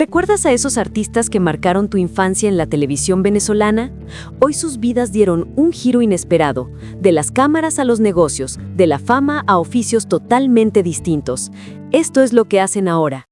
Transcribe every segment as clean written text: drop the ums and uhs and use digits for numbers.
¿Recuerdas a esos artistas que marcaron tu infancia en la televisión venezolana? Hoy sus vidas dieron un giro inesperado, de las cámaras a los negocios, de la fama a oficios totalmente distintos. Esto es lo que hacen ahora.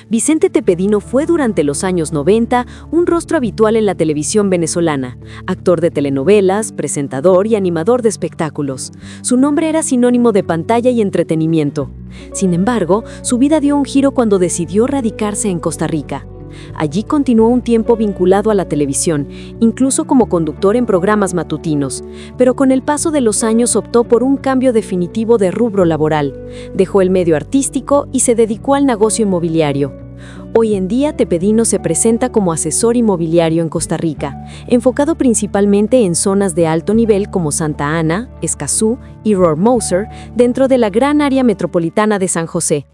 Vicente Tepedino fue durante los años 90 un rostro habitual en la televisión venezolana, actor de telenovelas, presentador y animador de espectáculos. Su nombre era sinónimo de pantalla y entretenimiento. Sin embargo, su vida dio un giro cuando decidió radicarse en Costa Rica. Allí continuó un tiempo vinculado a la televisión, incluso como conductor en programas matutinos, pero con el paso de los años optó por un cambio definitivo de rubro laboral. Dejó el medio artístico y se dedicó al negocio inmobiliario. Hoy en día, Tepedino se presenta como asesor inmobiliario en Costa Rica, enfocado principalmente en zonas de alto nivel como Santa Ana, Escazú y Rormouser, dentro de la gran área metropolitana de San José.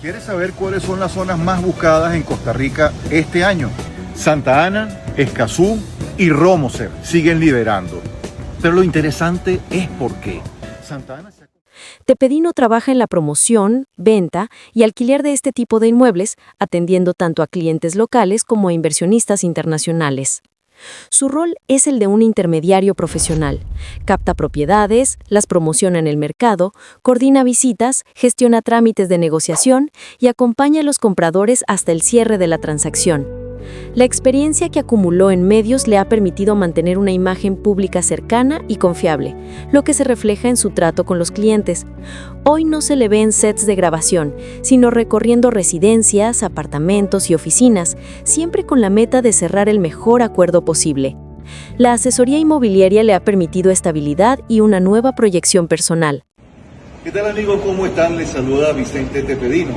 ¿Quieres saber cuáles son las zonas más buscadas en Costa Rica este año? Santa Ana, Escazú y Rormouser siguen liderando. Pero lo interesante es por qué. Santa Ana Tepedino trabaja en la promoción, venta y alquiler de este tipo de inmuebles, atendiendo tanto a clientes locales como a inversionistas internacionales. Su rol es el de un intermediario profesional. Capta propiedades, las promociona en el mercado, coordina visitas, gestiona trámites de negociación y acompaña a los compradores hasta el cierre de la transacción. La experiencia que acumuló en medios le ha permitido mantener una imagen pública cercana y confiable, lo que se refleja en su trato con los clientes. Hoy no se le ve en sets de grabación, sino recorriendo residencias, apartamentos y oficinas, siempre con la meta de cerrar el mejor acuerdo posible. La asesoría inmobiliaria le ha permitido estabilidad y una nueva proyección personal. ¿Qué tal, amigos? ¿Cómo están? Les saluda Vicente Tepedino.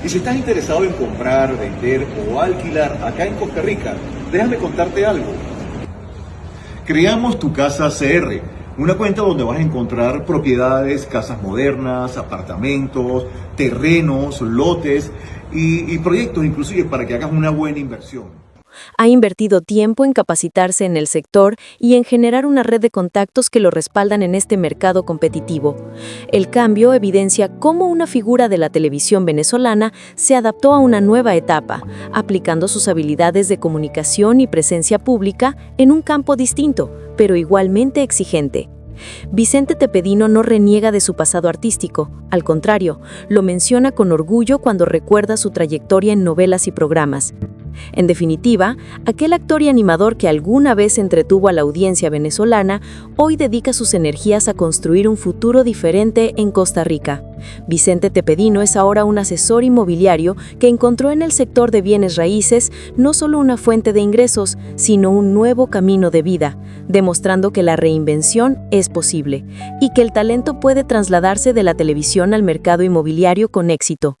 Y si estás interesado en comprar, vender o alquilar acá en Costa Rica, déjame contarte algo. Creamos Tu Casa CR, una cuenta donde vas a encontrar propiedades, casas modernas, apartamentos, terrenos, lotes y proyectos inclusive para que hagas una buena inversión. Ha invertido tiempo en capacitarse en el sector y en generar una red de contactos que lo respaldan en este mercado competitivo. El cambio evidencia cómo una figura de la televisión venezolana se adaptó a una nueva etapa, aplicando sus habilidades de comunicación y presencia pública en un campo distinto, pero igualmente exigente. Vicente Tepedino no reniega de su pasado artístico, al contrario, lo menciona con orgullo cuando recuerda su trayectoria en novelas y programas. En definitiva, aquel actor y animador que alguna vez entretuvo a la audiencia venezolana, hoy dedica sus energías a construir un futuro diferente en Costa Rica. Vicente Tepedino es ahora un asesor inmobiliario que encontró en el sector de bienes raíces no solo una fuente de ingresos, sino un nuevo camino de vida, demostrando que la reinvención es posible y que el talento puede trasladarse de la televisión al mercado inmobiliario con éxito.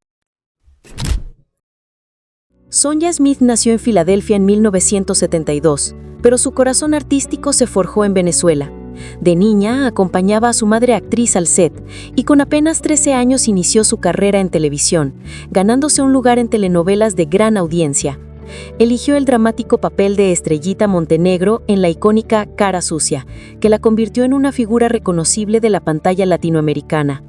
Sonja Smith nació en Filadelfia en 1972, pero su corazón artístico se forjó en Venezuela. De niña, acompañaba a su madre actriz al set y con apenas 13 años inició su carrera en televisión, ganándose un lugar en telenovelas de gran audiencia. Eligió el dramático papel de Estrellita Montenegro en la icónica Cara Sucia, que la convirtió en una figura reconocible de la pantalla latinoamericana.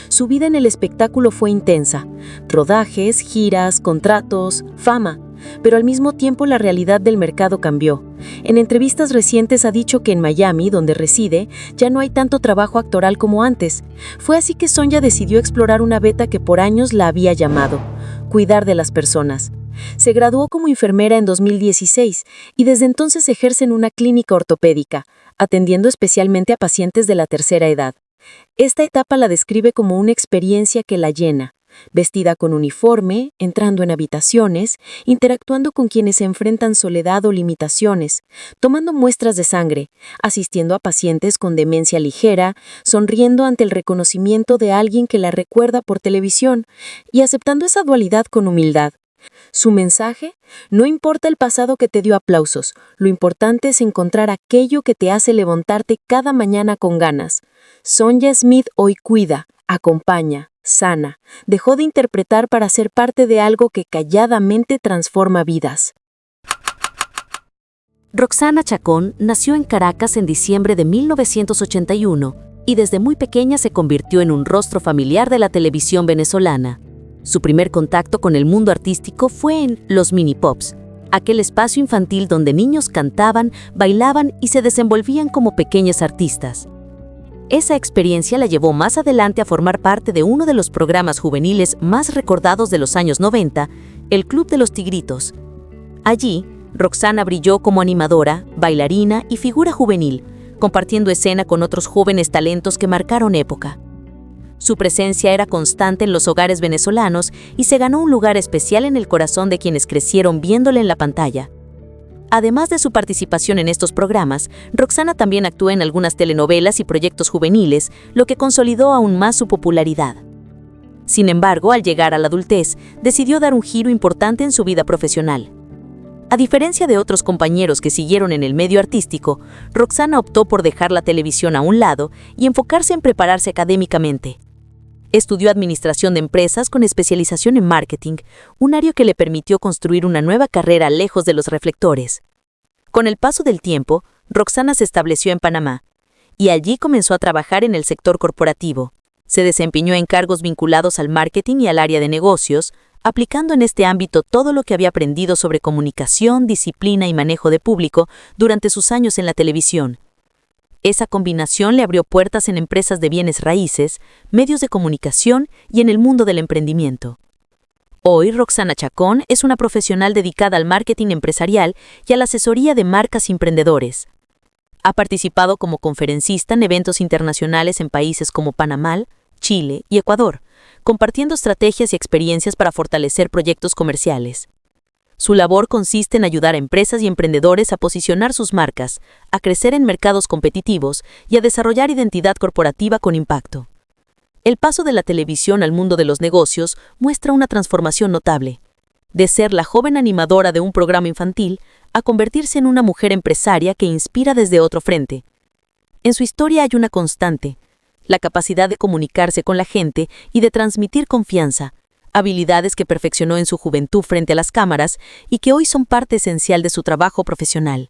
Su vida en el espectáculo fue intensa, rodajes, giras, contratos, fama, pero al mismo tiempo la realidad del mercado cambió. En entrevistas recientes ha dicho que en Miami, donde reside, ya no hay tanto trabajo actoral como antes. Fue así que Sonja decidió explorar una beta que por años la había llamado: cuidar de las personas. Se graduó como enfermera en 2016 y desde entonces ejerce en una clínica ortopédica, atendiendo especialmente a pacientes de la tercera edad. Esta etapa la describe como una experiencia que la llena, vestida con uniforme, entrando en habitaciones, interactuando con quienes se enfrentan soledad o limitaciones, tomando muestras de sangre, asistiendo a pacientes con demencia ligera, sonriendo ante el reconocimiento de alguien que la recuerda por televisión y aceptando esa dualidad con humildad. Su mensaje: no importa el pasado que te dio aplausos, lo importante es encontrar aquello que te hace levantarte cada mañana con ganas. Sonja Smith hoy cuida, acompaña, sana, dejó de interpretar para ser parte de algo que calladamente transforma vidas. Roxana Chacón nació en Caracas en diciembre de 1981 y desde muy pequeña se convirtió en un rostro familiar de la televisión venezolana. Su primer contacto con el mundo artístico fue en Los Mini Pops, aquel espacio infantil donde niños cantaban, bailaban y se desenvolvían como pequeños artistas. Esa experiencia la llevó más adelante a formar parte de uno de los programas juveniles más recordados de los años 90, el Club de los Tigritos. Allí, Roxana brilló como animadora, bailarina y figura juvenil, compartiendo escena con otros jóvenes talentos que marcaron época. Su presencia era constante en los hogares venezolanos y se ganó un lugar especial en el corazón de quienes crecieron viéndole en la pantalla. Además de su participación en estos programas, Roxana también actuó en algunas telenovelas y proyectos juveniles, lo que consolidó aún más su popularidad. Sin embargo, al llegar a la adultez, decidió dar un giro importante en su vida profesional. A diferencia de otros compañeros que siguieron en el medio artístico, Roxana optó por dejar la televisión a un lado y enfocarse en prepararse académicamente. Estudió administración de empresas con especialización en marketing, un área que le permitió construir una nueva carrera lejos de los reflectores. Con el paso del tiempo, Roxana se estableció en Panamá y allí comenzó a trabajar en el sector corporativo. Se desempeñó en cargos vinculados al marketing y al área de negocios, aplicando en este ámbito todo lo que había aprendido sobre comunicación, disciplina y manejo de público durante sus años en la televisión. Esa combinación le abrió puertas en empresas de bienes raíces, medios de comunicación y en el mundo del emprendimiento. Hoy, Roxana Chacón es una profesional dedicada al marketing empresarial y a la asesoría de marcas y emprendedores. Ha participado como conferencista en eventos internacionales en países como Panamá, Chile y Ecuador, compartiendo estrategias y experiencias para fortalecer proyectos comerciales. Su labor consiste en ayudar a empresas y emprendedores a posicionar sus marcas, a crecer en mercados competitivos y a desarrollar identidad corporativa con impacto. El paso de la televisión al mundo de los negocios muestra una transformación notable. De ser la joven animadora de un programa infantil, a convertirse en una mujer empresaria que inspira desde otro frente. En su historia hay una constante: la capacidad de comunicarse con la gente y de transmitir confianza, habilidades que perfeccionó en su juventud frente a las cámaras y que hoy son parte esencial de su trabajo profesional.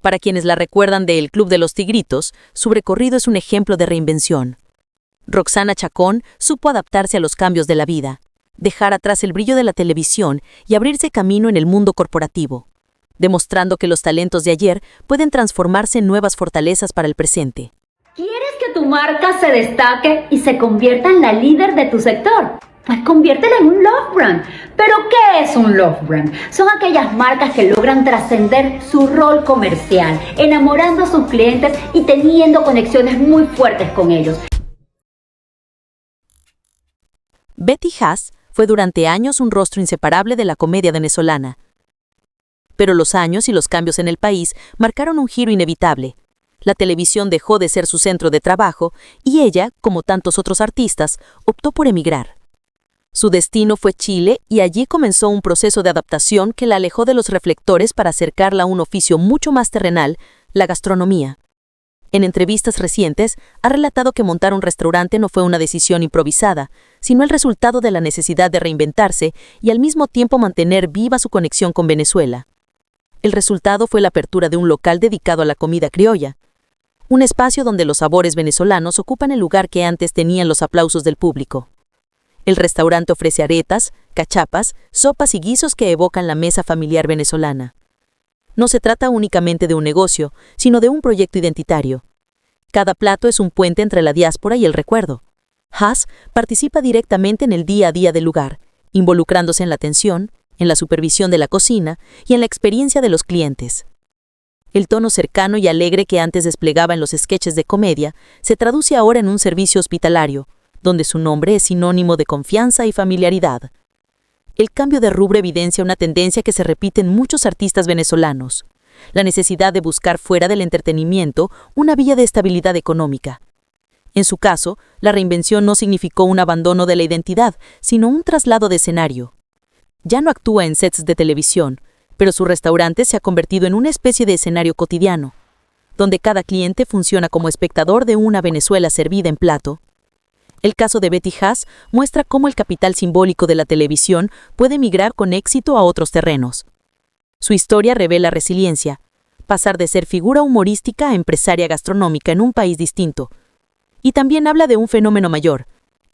Para quienes la recuerdan de El Club de los Tigritos, su recorrido es un ejemplo de reinvención. Roxana Chacón supo adaptarse a los cambios de la vida, dejar atrás el brillo de la televisión y abrirse camino en el mundo corporativo, demostrando que los talentos de ayer pueden transformarse en nuevas fortalezas para el presente. ¿Quieres que tu marca se destaque y se convierta en la líder de tu sector? Pues conviértela en un love brand. ¿Pero qué es un love brand? Son aquellas marcas que logran trascender su rol comercial, enamorando a sus clientes y teniendo conexiones muy fuertes con ellos. Betty Haas fue durante años un rostro inseparable de la comedia venezolana. Pero los años y los cambios en el país marcaron un giro inevitable. La televisión dejó de ser su centro de trabajo y ella, como tantos otros artistas, optó por emigrar. Su destino fue Chile y allí comenzó un proceso de adaptación que la alejó de los reflectores para acercarla a un oficio mucho más terrenal, la gastronomía. En entrevistas recientes, ha relatado que montar un restaurante no fue una decisión improvisada, sino el resultado de la necesidad de reinventarse y al mismo tiempo mantener viva su conexión con Venezuela. El resultado fue la apertura de un local dedicado a la comida criolla, un espacio donde los sabores venezolanos ocupan el lugar que antes tenían los aplausos del público. El restaurante ofrece aretas, cachapas, sopas y guisos que evocan la mesa familiar venezolana. No se trata únicamente de un negocio, sino de un proyecto identitario. Cada plato es un puente entre la diáspora y el recuerdo. Haas participa directamente en el día a día del lugar, involucrándose en la atención, en la supervisión de la cocina y en la experiencia de los clientes. El tono cercano y alegre que antes desplegaba en los sketches de comedia se traduce ahora en un servicio hospitalario, donde su nombre es sinónimo de confianza y familiaridad. El cambio de rubro evidencia una tendencia que se repite en muchos artistas venezolanos: la necesidad de buscar fuera del entretenimiento una vía de estabilidad económica. En su caso, la reinvención no significó un abandono de la identidad, sino un traslado de escenario. Ya no actúa en sets de televisión, pero su restaurante se ha convertido en una especie de escenario cotidiano, donde cada cliente funciona como espectador de una Venezuela servida en plato. El caso de Betty Haas muestra cómo el capital simbólico de la televisión puede migrar con éxito a otros terrenos. Su historia revela resiliencia, pasar de ser figura humorística a empresaria gastronómica en un país distinto. Y también habla de un fenómeno mayor: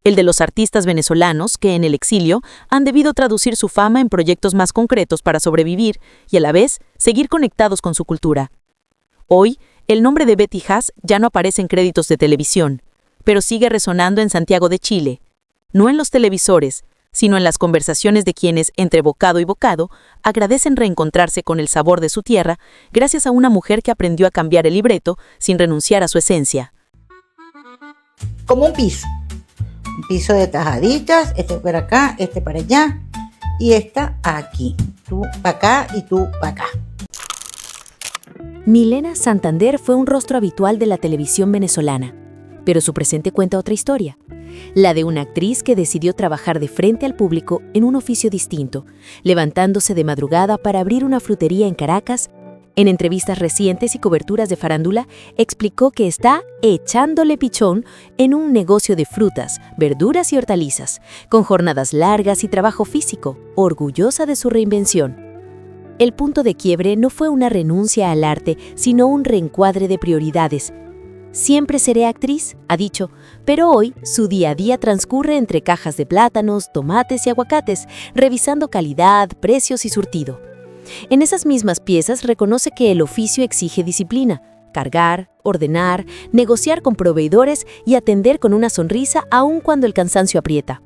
el de los artistas venezolanos que en el exilio han debido traducir su fama en proyectos más concretos para sobrevivir y a la vez seguir conectados con su cultura. Hoy, el nombre de Betty Haas ya no aparece en créditos de televisión, pero sigue resonando en Santiago de Chile, no en los televisores, sino en las conversaciones de quienes, entre bocado y bocado, agradecen reencontrarse con el sabor de su tierra gracias a una mujer que aprendió a cambiar el libreto sin renunciar a su esencia. Como un piso de tajaditas, este para acá, este para allá y esta aquí, tú para acá y tú para acá. Milena Santander fue un rostro habitual de la televisión venezolana, pero su presente cuenta otra historia, la de una actriz que decidió trabajar de frente al público en un oficio distinto, levantándose de madrugada para abrir una frutería en Caracas. En entrevistas recientes y coberturas de farándula, explicó que está echándole pichón en un negocio de frutas, verduras y hortalizas, con jornadas largas y trabajo físico, orgullosa de su reinvención. El punto de quiebre no fue una renuncia al arte, sino un reencuadre de prioridades. Siempre seré actriz, ha dicho, pero hoy su día a día transcurre entre cajas de plátanos, tomates y aguacates, revisando calidad, precios y surtido. En esas mismas piezas reconoce que el oficio exige disciplina, cargar, ordenar, negociar con proveedores y atender con una sonrisa aun cuando el cansancio aprieta.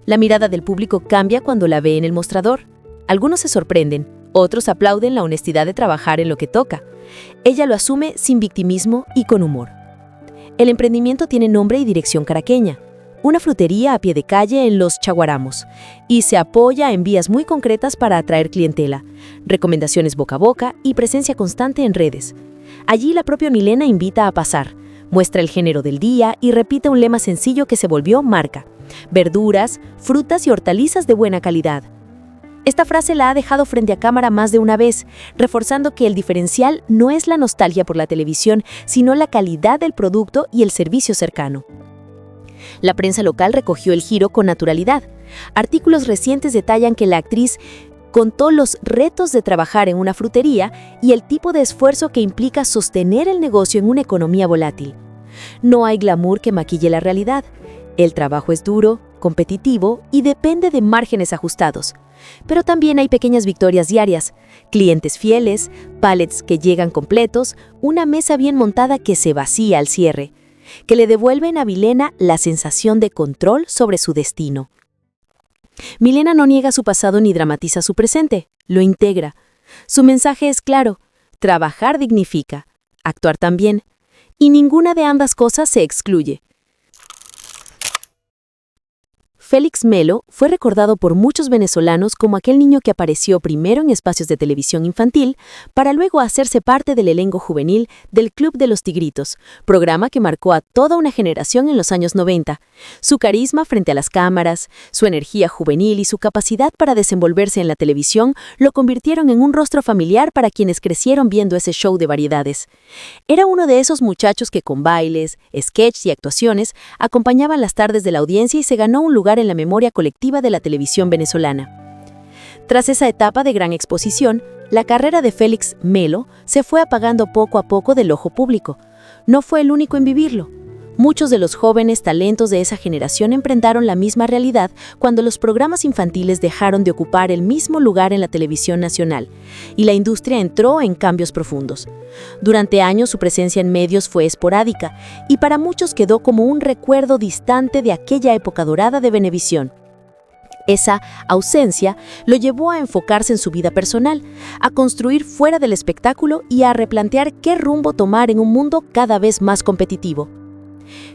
La mirada del público cambia cuando la ve en el mostrador. Algunos se sorprenden, otros aplauden la honestidad de trabajar en lo que toca. Ella lo asume sin victimismo y con humor. El emprendimiento tiene nombre y dirección caraqueña, una frutería a pie de calle en Los Chaguaramos, y se apoya en vías muy concretas para atraer clientela, recomendaciones boca a boca y presencia constante en redes. Allí la propia Milena invita a pasar, muestra el género del día y repite un lema sencillo que se volvió marca: verduras, frutas y hortalizas de buena calidad. Esta frase la ha dejado frente a cámara más de una vez, reforzando que el diferencial no es la nostalgia por la televisión, sino la calidad del producto y el servicio cercano. La prensa local recogió el giro con naturalidad. Artículos recientes detallan que la actriz contó los retos de trabajar en una frutería y el tipo de esfuerzo que implica sostener el negocio en una economía volátil. No hay glamour que maquille la realidad. El trabajo es duro, competitivo y depende de márgenes ajustados. Pero también hay pequeñas victorias diarias, clientes fieles, pallets que llegan completos, una mesa bien montada que se vacía al cierre, que le devuelven a Milena la sensación de control sobre su destino. Milena no niega su pasado ni dramatiza su presente, lo integra. Su mensaje es claro: trabajar dignifica, actuar también, y ninguna de ambas cosas se excluye. Félix Melo fue recordado por muchos venezolanos como aquel niño que apareció primero en espacios de televisión infantil para luego hacerse parte del elenco juvenil del Club de los Tigritos, programa que marcó a toda una generación en los años 90. Su carisma frente a las cámaras, su energía juvenil y su capacidad para desenvolverse en la televisión lo convirtieron en un rostro familiar para quienes crecieron viendo ese show de variedades. Era uno de esos muchachos que con bailes, sketches y actuaciones acompañaban las tardes de la audiencia y se ganó un lugar en la memoria colectiva de la televisión venezolana. Tras esa etapa de gran exposición, la carrera de Félix Melo se fue apagando poco a poco del ojo público. No fue el único en vivirlo. Muchos de los jóvenes talentos de esa generación enfrentaron la misma realidad cuando los programas infantiles dejaron de ocupar el mismo lugar en la televisión nacional y la industria entró en cambios profundos. Durante años su presencia en medios fue esporádica y para muchos quedó como un recuerdo distante de aquella época dorada de Venevisión. Esa ausencia lo llevó a enfocarse en su vida personal, a construir fuera del espectáculo y a replantear qué rumbo tomar en un mundo cada vez más competitivo.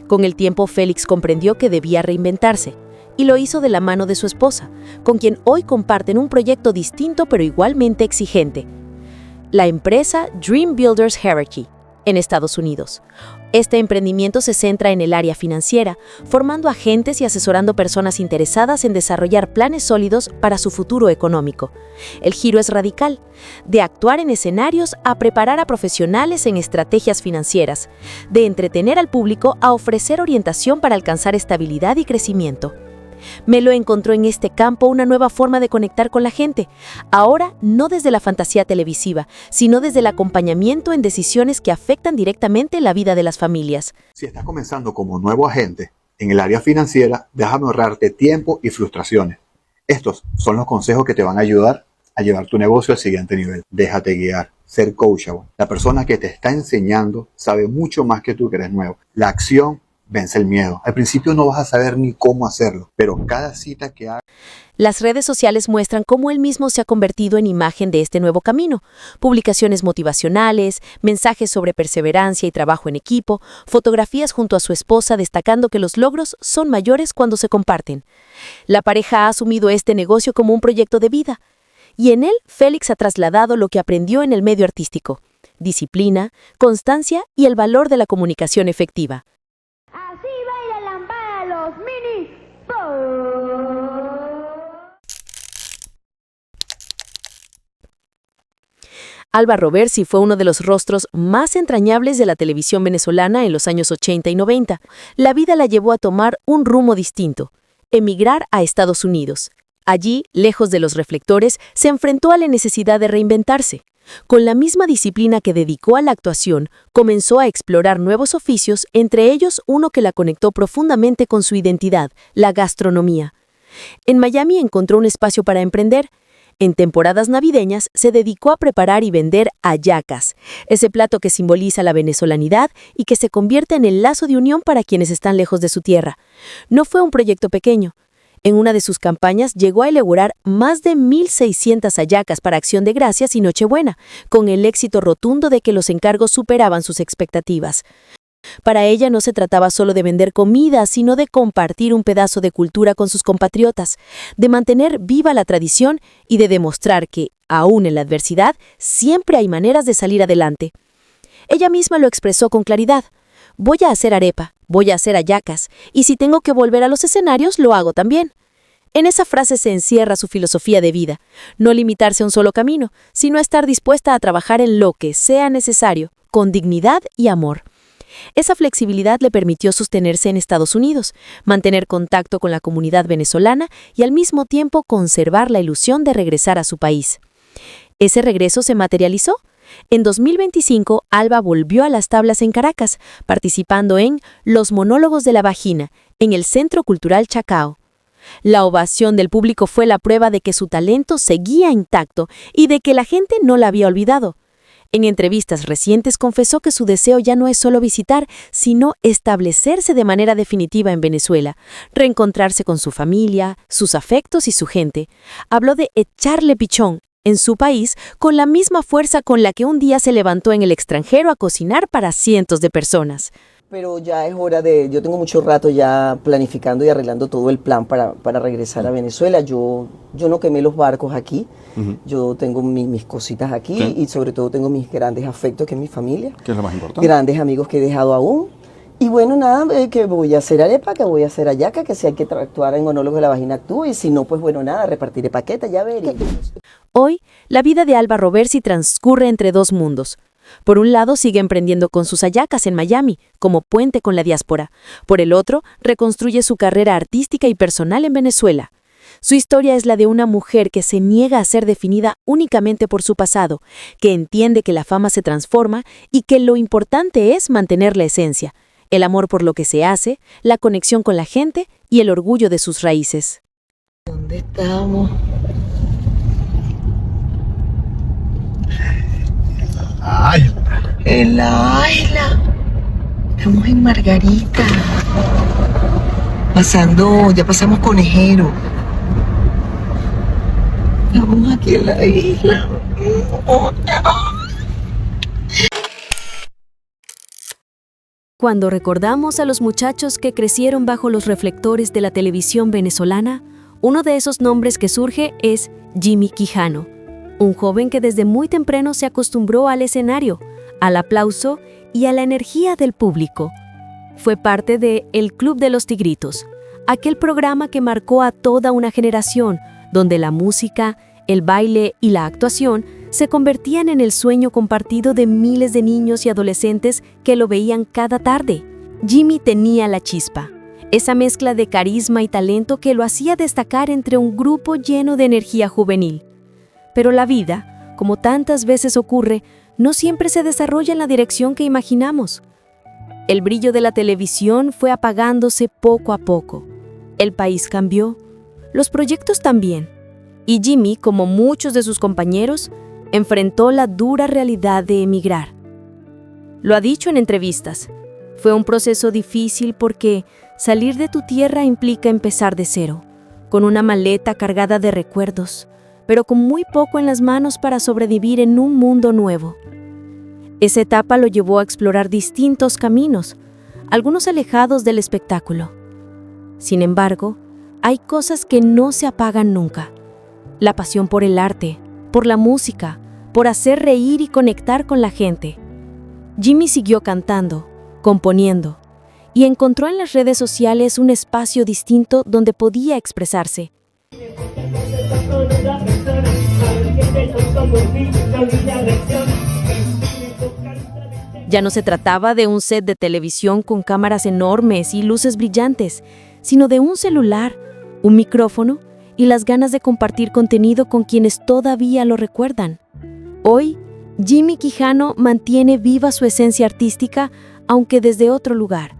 Con el tiempo, Félix comprendió que debía reinventarse, y lo hizo de la mano de su esposa, con quien hoy comparten un proyecto distinto pero igualmente exigente: la empresa Dream Builders Hierarchy, en Estados Unidos. Este emprendimiento se centra en el área financiera, formando agentes y asesorando personas interesadas en desarrollar planes sólidos para su futuro económico. El giro es radical, de actuar en escenarios a preparar a profesionales en estrategias financieras, de entretener al público a ofrecer orientación para alcanzar estabilidad y crecimiento. Melo encontró en este campo una nueva forma de conectar con la gente, ahora no desde la fantasía televisiva, sino desde el acompañamiento en decisiones que afectan directamente la vida de las familias. Si estás comenzando como nuevo agente En el área financiera, déjame ahorrarte tiempo y frustraciones. Estos son los consejos que te van a ayudar a llevar tu negocio al siguiente nivel. Déjate guiar, ser coachable. La persona que te está enseñando sabe mucho más que tú que eres nuevo. La acción vence el miedo. Al principio no vas a saber ni cómo hacerlo, pero cada cita que hagas... Las redes sociales muestran cómo él mismo se ha convertido en imagen de este nuevo camino. Publicaciones motivacionales, mensajes sobre perseverancia y trabajo en equipo, fotografías junto a su esposa destacando que los logros son mayores cuando se comparten. La pareja ha asumido este negocio como un proyecto de vida. Y en él, Félix ha trasladado lo que aprendió en el medio artístico: disciplina, constancia y el valor de la comunicación efectiva. Así baila la lambada los mini. Alba Roversi fue uno de los rostros más entrañables de la televisión venezolana en los años 80 y 90. La vida la llevó a tomar un rumbo distinto: emigrar a Estados Unidos. Allí, lejos de los reflectores, se enfrentó a la necesidad de reinventarse. Con la misma disciplina que dedicó a la actuación, comenzó a explorar nuevos oficios, entre ellos uno que la conectó profundamente con su identidad: la gastronomía. En Miami encontró un espacio para emprender. En temporadas navideñas se dedicó a preparar y vender hallacas, ese plato que simboliza la venezolanidad y que se convierte en el lazo de unión para quienes están lejos de su tierra. No fue un proyecto pequeño. En una de sus campañas llegó a elaborar más de 1,600 hallacas para Acción de Gracias y Nochebuena, con el éxito rotundo de que los encargos superaban sus expectativas. Para ella no se trataba solo de vender comida, sino de compartir un pedazo de cultura con sus compatriotas, de mantener viva la tradición y de demostrar que, aún en la adversidad, siempre hay maneras de salir adelante. Ella misma lo expresó con claridad: voy a hacer arepa, voy a hacer hallacas, y si tengo que volver a los escenarios, lo hago también. En esa frase se encierra su filosofía de vida: no limitarse a un solo camino, sino estar dispuesta a trabajar en lo que sea necesario, con dignidad y amor. Esa flexibilidad le permitió sostenerse en Estados Unidos, mantener contacto con la comunidad venezolana y al mismo tiempo conservar la ilusión de regresar a su país. Ese regreso se materializó. En 2025, Alba volvió a las tablas en Caracas, participando en Los Monólogos de la Vagina, en el Centro Cultural Chacao. La ovación del público fue la prueba de que su talento seguía intacto y de que la gente no la había olvidado. En entrevistas recientes confesó que su deseo ya no es solo visitar, sino establecerse de manera definitiva en Venezuela, reencontrarse con su familia, sus afectos y su gente. Habló de echarle pichón en su país con la misma fuerza con la que un día se levantó en el extranjero a cocinar para cientos de personas. Pero ya es hora yo tengo mucho rato ya planificando y arreglando todo el plan para regresar a Venezuela. Yo no quemé los barcos aquí. Yo tengo mis cositas aquí, Sí. y sobre todo tengo mis grandes afectos, que es mi familia. ¿Qué es lo más importante? Grandes amigos que he dejado aún. Y bueno, nada, que voy a hacer arepa, que voy a hacer hallaca, que si hay que actuar en Monólogos de la Vagina actúo, y si no, pues bueno, nada, repartiré paquetas, ya veré. Hoy, la vida de Alba Roversi transcurre entre dos mundos. Por un lado, sigue emprendiendo con sus hallacas en Miami, como puente con la diáspora. Por el otro, reconstruye su carrera artística y personal en Venezuela. Su historia es la de una mujer que se niega a ser definida únicamente por su pasado, que entiende que la fama se transforma y que lo importante es mantener la esencia, el amor por lo que se hace, la conexión con la gente y el orgullo de sus raíces. ¿Dónde estamos? En la isla. Estamos en Margarita. Ya pasamos Conejero. Estamos aquí en la isla. Cuando recordamos a los muchachos que crecieron bajo los reflectores de la televisión venezolana, uno de esos nombres que surge es Jimmy Quijano, un joven que desde muy temprano se acostumbró al escenario, al aplauso y a la energía del público. Fue parte de El Club de los Tigritos, aquel programa que marcó a toda una generación, donde la música, el baile y la actuación se convertían en el sueño compartido de miles de niños y adolescentes que lo veían cada tarde. Jimmy tenía la chispa, esa mezcla de carisma y talento que lo hacía destacar entre un grupo lleno de energía juvenil. Pero la vida, como tantas veces ocurre, no siempre se desarrolla en la dirección que imaginamos. El brillo de la televisión fue apagándose poco a poco. El país cambió, los proyectos también, y Jimmy, como muchos de sus compañeros, enfrentó la dura realidad de emigrar. Lo ha dicho en entrevistas, fue un proceso difícil porque salir de tu tierra implica empezar de cero, con una maleta cargada de recuerdos, pero con muy poco en las manos para sobrevivir en un mundo nuevo. Esa etapa lo llevó a explorar distintos caminos, algunos alejados del espectáculo. Sin embargo, hay cosas que no se apagan nunca. La pasión por el arte, por la música, por hacer reír y conectar con la gente. Jimmy siguió cantando, componiendo, y encontró en las redes sociales un espacio distinto donde podía expresarse. Ya no se trataba de un set de televisión con cámaras enormes y luces brillantes, sino de un celular, un micrófono y las ganas de compartir contenido con quienes todavía lo recuerdan. Hoy, Jimmy Quijano mantiene viva su esencia artística, aunque desde otro lugar.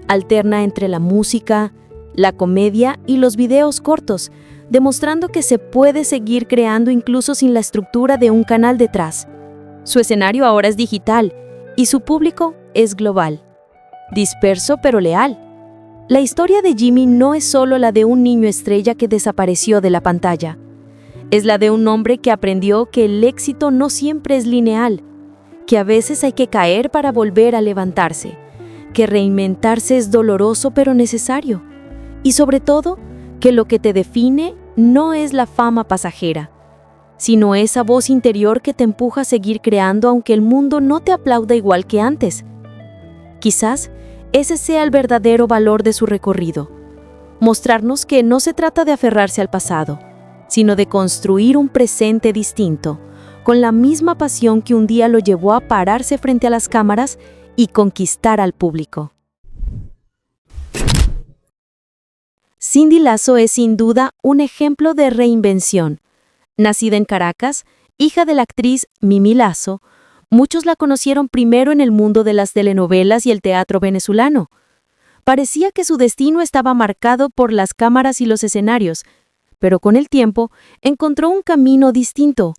Alterna entre la música, la comedia y los videos cortos, demostrando que se puede seguir creando incluso sin la estructura de un canal detrás. Su escenario ahora es digital y su público es global. Disperso pero leal. La historia de Jimmy no es solo la de un niño estrella que desapareció de la pantalla. Es la de un hombre que aprendió que el éxito no siempre es lineal, que a veces hay que caer para volver a levantarse, que reinventarse es doloroso pero necesario, y sobre todo, que lo que te define no es la fama pasajera, sino esa voz interior que te empuja a seguir creando aunque el mundo no te aplauda igual que antes. Quizás ese sea el verdadero valor de su recorrido, mostrarnos que no se trata de aferrarse al pasado, sino de construir un presente distinto, con la misma pasión que un día lo llevó a pararse frente a las cámaras y conquistar al público. Cindy Lazo es sin duda un ejemplo de reinvención. Nacida en Caracas, hija de la actriz Mimi Lazo, muchos la conocieron primero en el mundo de las telenovelas y el teatro venezolano. Parecía que su destino estaba marcado por las cámaras y los escenarios, pero con el tiempo encontró un camino distinto,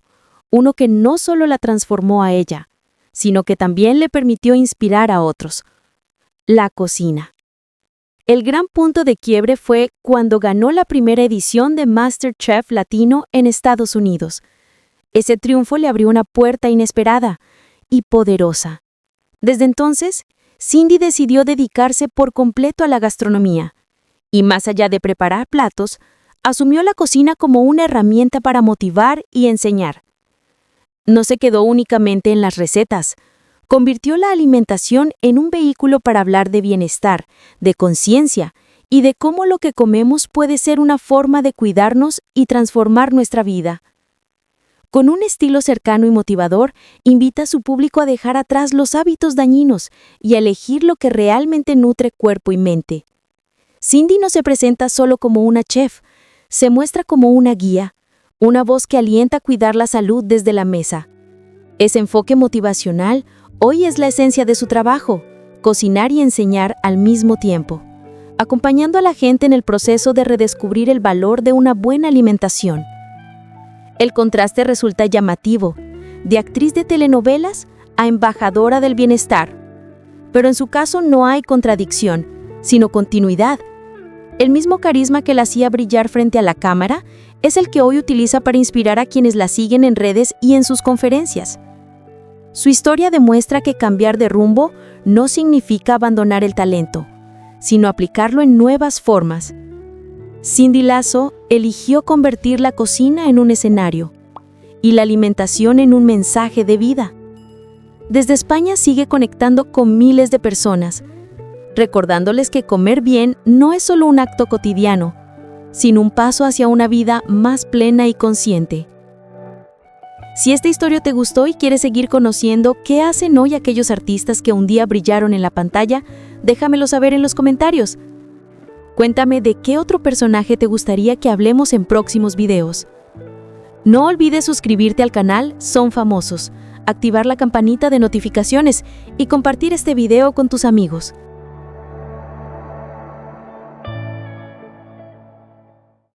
uno que no solo la transformó a ella, sino que también le permitió inspirar a otros: la cocina. El gran punto de quiebre fue cuando ganó la primera edición de MasterChef Latino en Estados Unidos. Ese triunfo le abrió una puerta inesperada y poderosa. Desde entonces, Cindy decidió dedicarse por completo a la gastronomía, y más allá de preparar platos, asumió la cocina como una herramienta para motivar y enseñar. No se quedó únicamente en las recetas. Convirtió la alimentación en un vehículo para hablar de bienestar, de conciencia y de cómo lo que comemos puede ser una forma de cuidarnos y transformar nuestra vida. Con un estilo cercano y motivador, invita a su público a dejar atrás los hábitos dañinos y a elegir lo que realmente nutre cuerpo y mente. Cindy no se presenta solo como una chef, se muestra como una guía, una voz que alienta a cuidar la salud desde la mesa. Ese enfoque motivacional hoy es la esencia de su trabajo, cocinar y enseñar al mismo tiempo, acompañando a la gente en el proceso de redescubrir el valor de una buena alimentación. El contraste resulta llamativo, de actriz de telenovelas a embajadora del bienestar. Pero en su caso no hay contradicción, sino continuidad. El mismo carisma que la hacía brillar frente a la cámara es el que hoy utiliza para inspirar a quienes la siguen en redes y en sus conferencias. Su historia demuestra que cambiar de rumbo no significa abandonar el talento, sino aplicarlo en nuevas formas. Cindy Lazo eligió convertir la cocina en un escenario y la alimentación en un mensaje de vida. Desde España sigue conectando con miles de personas, recordándoles que comer bien no es solo un acto cotidiano, sino un paso hacia una vida más plena y consciente. Si esta historia te gustó y quieres seguir conociendo qué hacen hoy aquellos artistas que un día brillaron en la pantalla, déjamelo saber en los comentarios. Cuéntame de qué otro personaje te gustaría que hablemos en próximos videos. No olvides suscribirte al canal Son Famosos, activar la campanita de notificaciones y compartir este video con tus amigos.